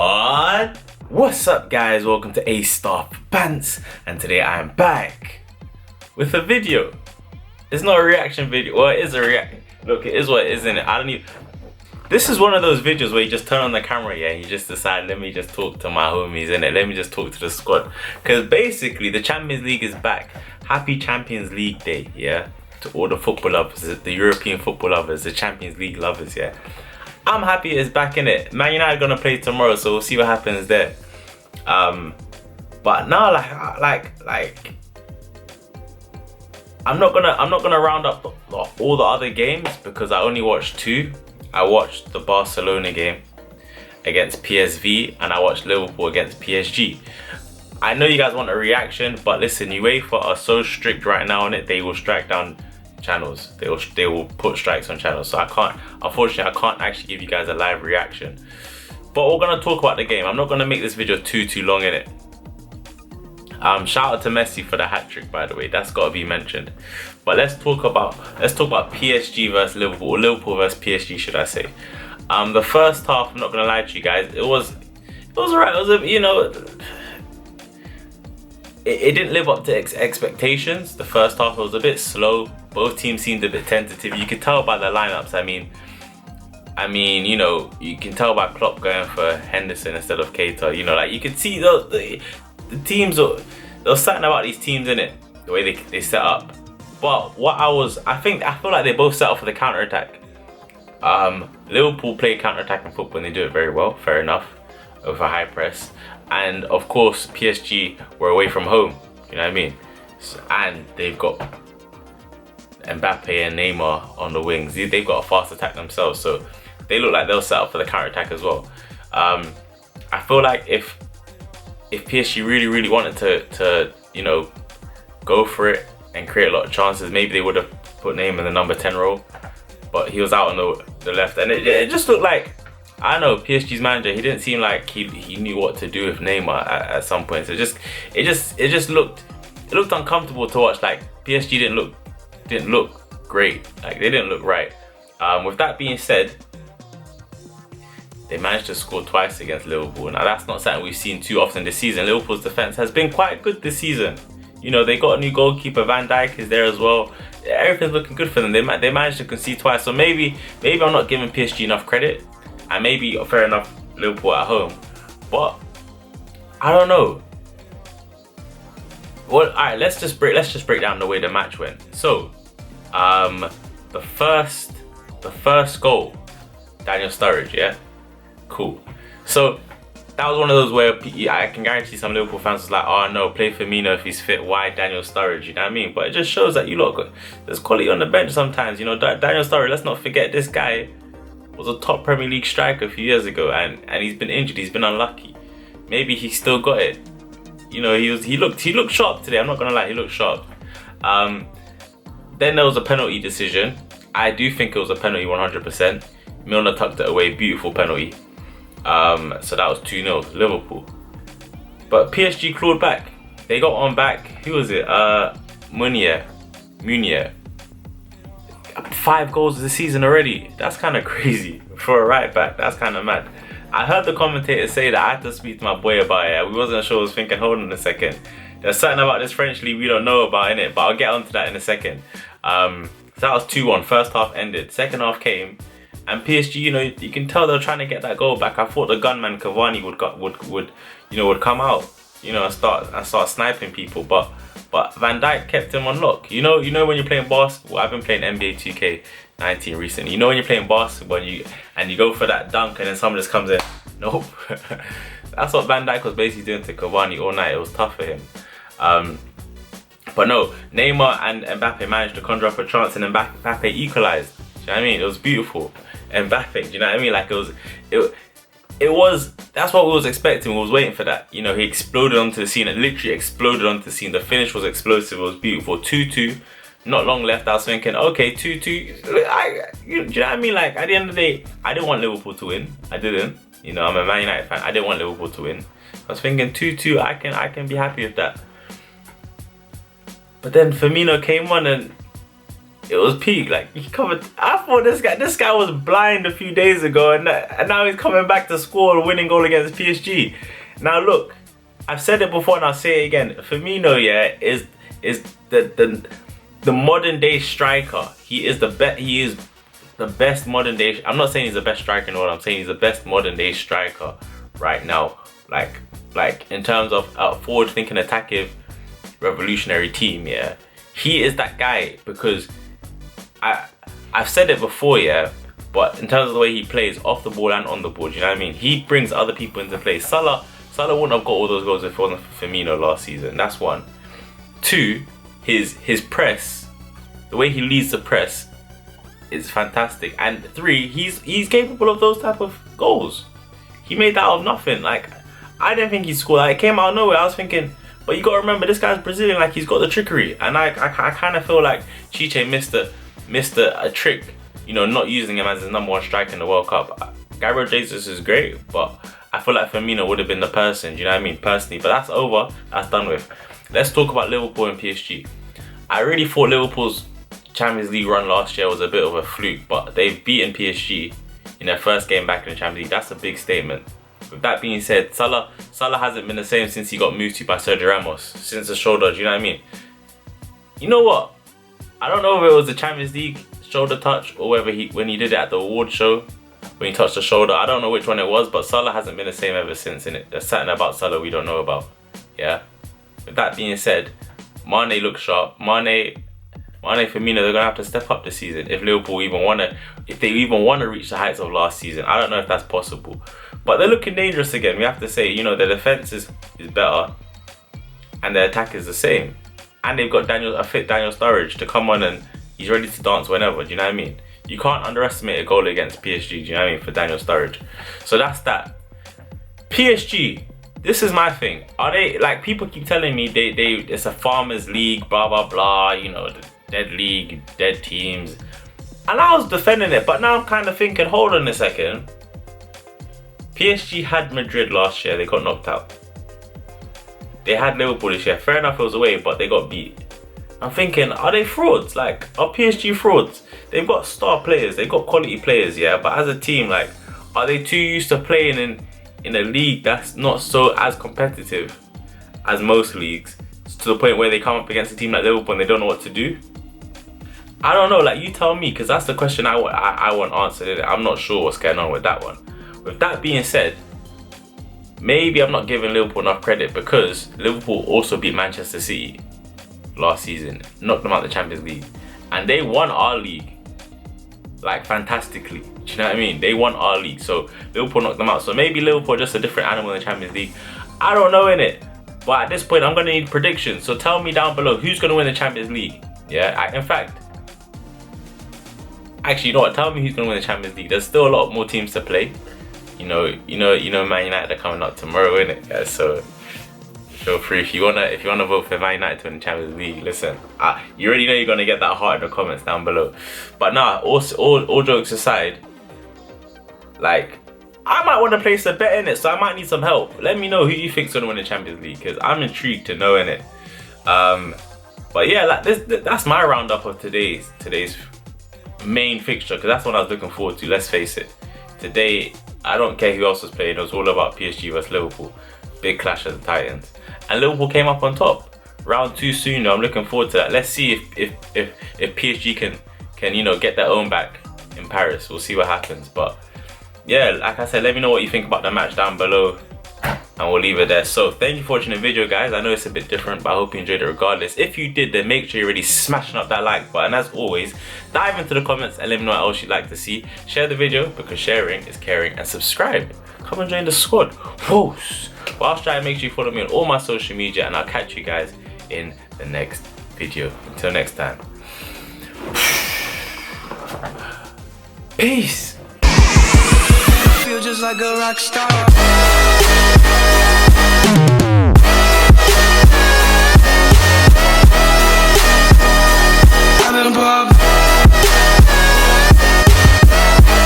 Pod. What's up, guys? Welcome to AStarForBants, and today I am back with a video. It's not a reaction video. Well, it is a reaction. Look, it is what it is, isn't it? I don't even. This is one of those videos where you just turn on the camera, yeah, and you just decide, let me just talk to my homies, innit? Let me just talk to the squad. Because basically, the Champions League is back. Happy Champions League Day, yeah? To all the football lovers, the European football lovers, the Champions League lovers, yeah? I'm happy it's back, in it. Man United are gonna play tomorrow, so we'll see what happens there. But now, like, I'm not gonna round up all the other games because I only watched two. I watched the Barcelona game against PSV and I watched Liverpool against PSG. I know you guys want a reaction, but listen, UEFA are so strict right now on it. They will strike down channels. They will put strikes on channels. So unfortunately, I can't actually give you guys a live reaction. But we're gonna talk about the game. I'm not gonna make this video too long in it. Shout out to Messi for the hat trick, by the way. That's got to be mentioned. But let's talk about PSG versus Liverpool, or Liverpool versus PSG, should I say? The first half, I'm not gonna lie to you guys, it was alright. It was it didn't live up to expectations. The first half was a bit slow. Both teams seemed a bit tentative. You could tell by the lineups. I mean, you can tell by Klopp going for Henderson instead of Keita. Like you could see the teams. There was something about these teams in it, the way they set up. But I feel like they both set up for the counter attack. Liverpool play counter attacking football and they do it very well. Fair enough, over high press. And of course, PSG were away from home. You know what I mean? And they've got Mbappe and Neymar on the wings. They've got a fast attack themselves, so they look like they'll set up for the counter attack as well. I feel like if PSG really wanted to go for it and create a lot of chances, maybe they would have put Neymar in the number 10 role. But he was out on the left, and it just looked like, I don't know, PSG's manager, he didn't seem like he knew what to do with Neymar at some point. So it just looked uncomfortable to watch. Like PSG didn't look great. Like they didn't look right. With that being said, they managed to score twice against Liverpool. Now that's not something we've seen too often this season. Liverpool's defense has been quite good this season. They got a new goalkeeper. Van Dijk is there as well. Everything's looking good for them. They managed to concede twice. So maybe I'm not giving PSG enough credit. And maybe, fair enough, Liverpool at home. But I don't know. Well, alright, let's just break down the way the match went. So, the first goal, Daniel Sturridge, yeah? Cool. So that was one of those where I can guarantee some Liverpool fans was like, oh no, play Firmino if he's fit. Why Daniel Sturridge? You know what I mean? But it just shows that there's quality on the bench sometimes. Daniel Sturridge, let's not forget, this guy was a top Premier League striker a few years ago, and he's been injured. He's been unlucky. Maybe he still got it. He looked sharp today. I'm not gonna lie, he looked sharp. Then there was a penalty decision. I do think it was a penalty 100%. Milner tucked it away, beautiful penalty. So that was 2-0 Liverpool. But PSG clawed back. They got on back. Who was it? Munier. 5 goals this season already. That's kind of crazy for a right back. That's kind of mad. I heard the commentator say that. I had to speak to my boy about it. We wasn't sure. I was thinking, hold on a second. There's something about this French league we don't know about, innit? But I'll get onto that in a second. So that was 2-1. First half ended. Second half came. And PSG, you can tell they're trying to get that goal back. I thought the gunman Cavani would come out, and start sniping people, but Van Dijk kept him on lock. You know when you're playing basketball. I've been playing NBA 2K19 recently. When you're playing basketball and you go for that dunk and then someone just comes in. Nope. That's what Van Dijk was basically doing to Cavani all night. It was tough for him. But no, Neymar and Mbappe managed to conjure up a chance, and Mbappe equalized. Do you know what I mean? It was beautiful. Mbappe, do you know what I mean? Like it was, that's what we was expecting. We was waiting for that. He exploded onto the scene. It literally exploded onto the scene. The finish was explosive. It was beautiful. 2-2. Not long left. I was thinking, okay, 2-2. Do you know what I mean? Like at the end of the day, I didn't want Liverpool to win. I didn't. I'm a Man United fan. I didn't want Liverpool to win. I was thinking 2-2. I can be happy with that. But then Firmino came on and it was peak. Like he covered. I thought this guy was blind a few days ago, and now he's coming back to score a winning goal against PSG. Now look, I've said it before and I'll say it again. Firmino, yeah, is the modern day striker. He is the best modern day. I'm not saying he's the best striker in the world. I'm saying he's the best modern day striker right now. Like in terms of forward thinking, attacking, revolutionary team. Yeah, he is that guy because I've said it before. Yeah, but in terms of the way he plays off the ball and on the ball, you know what I mean? He brings other people into play. Salah wouldn't have got all those goals if it wasn't for Firmino last season. That's one. Two, his press, the way he leads the press is fantastic. And three, he's capable of those type of goals. He made that out of nothing. Like, I didn't think he scored. Like, it came out of nowhere. I was thinking, but you got to remember, this guy's Brazilian. Like, he's got the trickery. And I kind of feel like Chiche missed a trick, you know, not using him as his number one striker in the World Cup. Gabriel Jesus is great, but I feel like Firmino would have been the person, do you know what I mean, personally. But that's over, that's done with. Let's talk about Liverpool and PSG. I really thought Liverpool's Champions League run last year was a bit of a fluke, but they've beaten PSG in their first game back in the Champions League. That's a big statement. With that being said, Salah hasn't been the same since he got moved to by Sergio Ramos, since the shoulder, do you know what I mean? You know what? I don't know if it was the Champions League shoulder touch or whether when he did it at the award show, when he touched the shoulder. I don't know which one it was, but Salah hasn't been the same ever since, innit? There's something about Salah we don't know about, yeah? With that being said, Mane looks sharp. Mane, Firmino, they're gonna have to step up this season if Liverpool if they even want to reach the heights of last season. I don't know if that's possible, but they're looking dangerous again. We have to say, you know, their defense is better and their attack is the same, and they've got a fit Daniel Sturridge to come on and he's ready to dance whenever. Do you know what I mean? You can't underestimate a goal against PSG. Do you know what I mean, for Daniel Sturridge? So that's that. PSG. This is my thing. Are they, like, people keep telling me it's a farmers league, blah blah blah, you know, the dead league, dead teams. And I was defending it, but now I'm kind of thinking, hold on a second. PSG had Madrid last year, they got knocked out. They had Liverpool this year. Fair enough, it was away, but they got beat. I'm thinking, are they frauds? Like, are PSG frauds? They've got star players, they've got quality players, yeah, but as a team, like, are they too used to playing in a league that's not so as competitive as most leagues, to the point where they come up against a team like Liverpool and they don't know what to do? I don't know, like, you tell me, because that's the question I want answered. I'm not sure what's going on with that one. With that being said, maybe I'm not giving Liverpool enough credit, because Liverpool also beat Manchester City last season, knocked them out of the Champions League, and they won our league, like, fantastically. Do you know what I mean? They won our league, so Liverpool knocked them out. So maybe Liverpool are just a different animal in the Champions League. I don't know, innit? But at this point, I'm going to need predictions. So tell me down below, who's going to win the Champions League? Yeah, in fact, actually, you know what? Tell me who's going to win the Champions League. There's still a lot more teams to play. You know, Man United are coming up tomorrow, innit? Yeah, so feel free if you wanna vote for Man United to win the Champions League. Listen, you already know you're gonna get that heart in the comments down below. But nah, all jokes aside, like, I might want to place a bet in it, so I might need some help. Let me know who you think's gonna win the Champions League, because I'm intrigued to know, innit? But yeah, like, that's my roundup of today's main fixture, because that's what I was looking forward to. Let's face it, today I don't care who else was playing. It was all about PSG versus Liverpool. Big clash of the Titans, and Liverpool came up on top. Round 2 soon, though. I'm looking forward to that. Let's see if PSG can you know, get their own back in Paris. We'll see what happens. But yeah, like I said, let me know what you think about the match down below, and we'll leave it there. So thank you for watching the video, guys. I know it's a bit different, but I hope you enjoyed it regardless. If you did, then make sure you're really smashing up that like button. As always, dive into the comments and let me know what else you'd like to see. Share the video, because sharing is caring, and subscribe. Come and join the squad. Whoa. Whilst trying, make sure you follow me on all my social media, and I'll catch you guys in the next video. Until next time. Peace. Feel just like a rock star. I'm in a